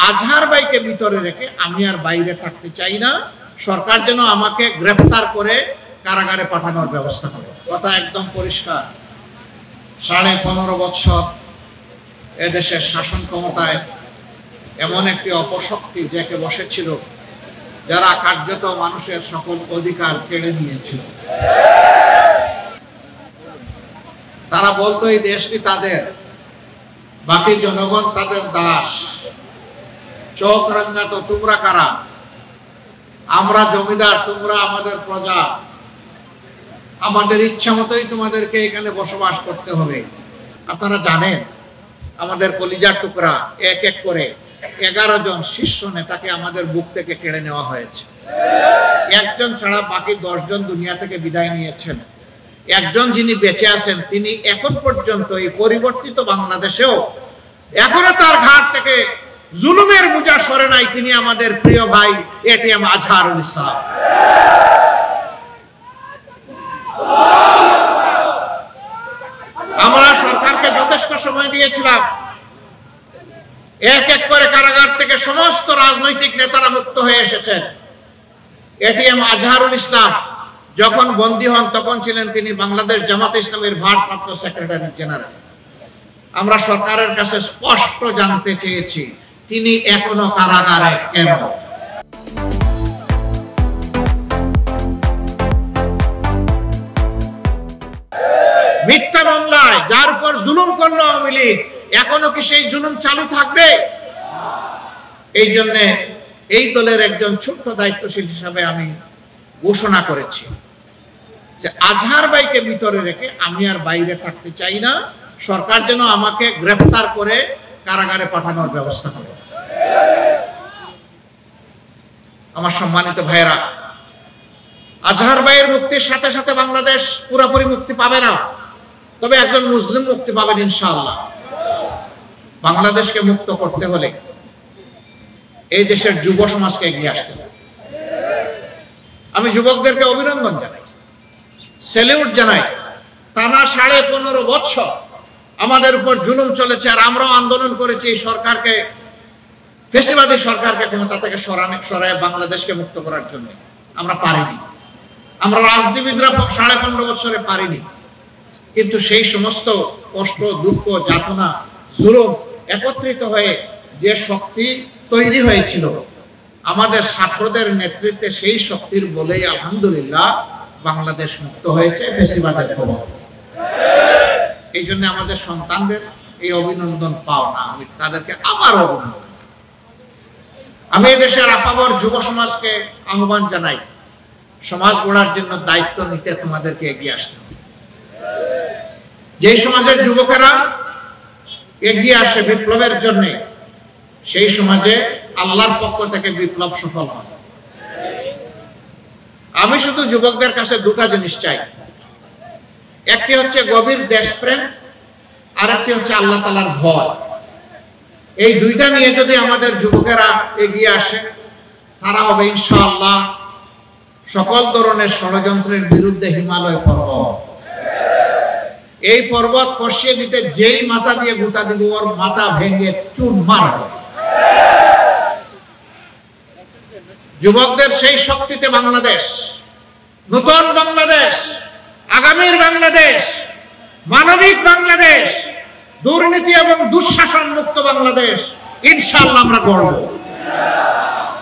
আজহার ভাইকে ভিতরে রেখে আমি আর বাইরে থাকতে চাই না, সরকার যেন আমাকে গ্রেফতার করে কারাগারে পাঠানোর ব্যবস্থা করে। কথা একদম পরিষ্কার। 15.5 বছর এদেশের শাসন ক্ষমতায় এমন একটি অপশক্তি জেকে বসেছিল, যারা কার্যত মানুষের সকল অধিকার কেড়ে নিয়েছিল। তারা বলতো এই দেশটি তাদের, বাকি জনগণ তাদের দাস। চোখ রাঙ্গা তো তোমরা কারা? আমরা জমিদার, তোমরা আমাদের প্রজা, আমাদের ইচ্ছা মতোই তোমাদেরকে এখানে বসবাস করতে হবে। আপনারা জানেন আমাদের কলিজার টুকরা এক এক করে 11 জন শীর্ষ নেতাকে আমাদের বুক থেকে কেড়ে নেওয়া হয়েছে। একজন ছাড়া বাকি 10 জন দুনিয়া থেকে বিদায় নিয়েছেন। একজন যিনি বেঁচে আছেন তিনি এখন পর্যন্ত এই পরিবর্তিত বাংলাদেশেও এখনো তার ঘাট থেকে জুলুমের বোঝা সরে নাই। তিনি আমাদের প্রিয় ভাই এটিএম আজহারুল ইসলাম। আমরা সরকারকে যথেষ্ট সময় দিয়েছিলাম। এক এক করে কারাগার থেকে সমস্ত রাজনৈতিক নেতারা মুক্ত হয়ে এসেছেন। এটিএম আজহারুল ইসলাম যখন বন্দী হন তখন ছিলেন তিনি বাংলাদেশ জামাতে ইসলামের ভারপ্রাপ্ত সেক্রেটারি জেনারেল। আমরা সরকারের কাছে স্পষ্ট জানতে চেয়েছি তিনি এখনো কারাগারে কেন? মিথ্যা মামলায় যার উপর জুলুম করলো আওয়ামী লীগ, এখনো কি সেই জুলুম চালু থাকবে? এই জন্য এই দলের একজন ছোট্ট দায়িত্বশীল হিসাবে আমি ঘোষণা করেছি যে আজহার ভাইকে ভিতরে রেখে আমি আর বাইরে থাকতে চাই না, সরকার যেন আমাকে গ্রেফতার করে কারাগারে পাঠানোর ব্যবস্থা করে। আমার সম্মানিত ভাইয়েরা, আজহার ভাইয়ের মুক্তির সাথে সাথে বাংলাদেশ পুরোপুরি মুক্তি পাবে না, তবে একজন মুসলিম মুক্তি পাবেন ইনশাআল্লাহ। বাংলাদেশকে মুক্ত করতে হলে এই দেশের যুব সমাজকে এগিয়ে আসতে হবে। আমি যুবকদেরকে অভিনন্দন জানাই, স্যালিউট জানাই। টানা 15.5 বছর আমাদের উপর জুলুম চলেছে, আর আমরাও আন্দোলন করেছি এই সরকারকে, ফ্যাসিবাদী সরকারকে ক্ষমতা থেকে সরায় বাংলাদেশকে মুক্ত করার জন্য। আমরা পারিনি, আমরা রাজনীতিবিদরা 15.5 বছরে পারিনি। কিন্তু সেই সমস্ত কষ্ট, দুঃখ, যাতনা, জুলুম একত্রিত হয়ে যে শক্তি তৈরি হয়েছিল আমাদের ছাত্রদের নেতৃত্বে, সেই শক্তির বলেই আলহামদুলিল্লাহ বাংলাদেশ মুক্ত হয়েছে ফ্যাসিবাদের ক্ষমতা। এই জন্য আমাদের সন্তানদের এই অভিনন্দন পাও না, আমি তাদেরকে আবার অভিনন্দন। আমি এই দেশের আপামর যুব সমাজকে আহ্বান জানাই, সমাজ গড়ার জন্য দায়িত্ব নিতে তোমাদেরকে এগিয়ে আসতে হবে। যে সমাজের যুবকেরা এগিয়ে আসে বিপ্লবের জন্য, সেই সমাজে আল্লাহর পক্ষ থেকে বিপ্লব সফল হয়। আমি শুধু যুবকদের কাছে দুটা জিনিস চাই, একটি হচ্ছে গভীর দেশপ্রেম, আর একটি হচ্ছে আল্লাহ তাআলার ভয়। এই দুইটা নিয়ে যদি আমাদের যুবকেরা এগিয়ে আসে, তারা হবে ইনশাআল্লাহ সকল ধরনের ষড়যন্ত্রের বিরুদ্ধে হিমালয় পর্বত। এই পর্বত খসিয়ে দিতে যেই মাথা দিয়ে গুতা দিব, ওর মাথা ভেঙে চুরমার হবে। যুবকদের সেই শক্তিতে বাংলাদেশ, নতুন বাংলাদেশ, আগামীর বাংলাদেশ, মানবিক বাংলাদেশ, দুর্নীতি এবং দুঃশাসন মুক্ত বাংলাদেশ ইনশাআল্লাহ আমরা গড়ব।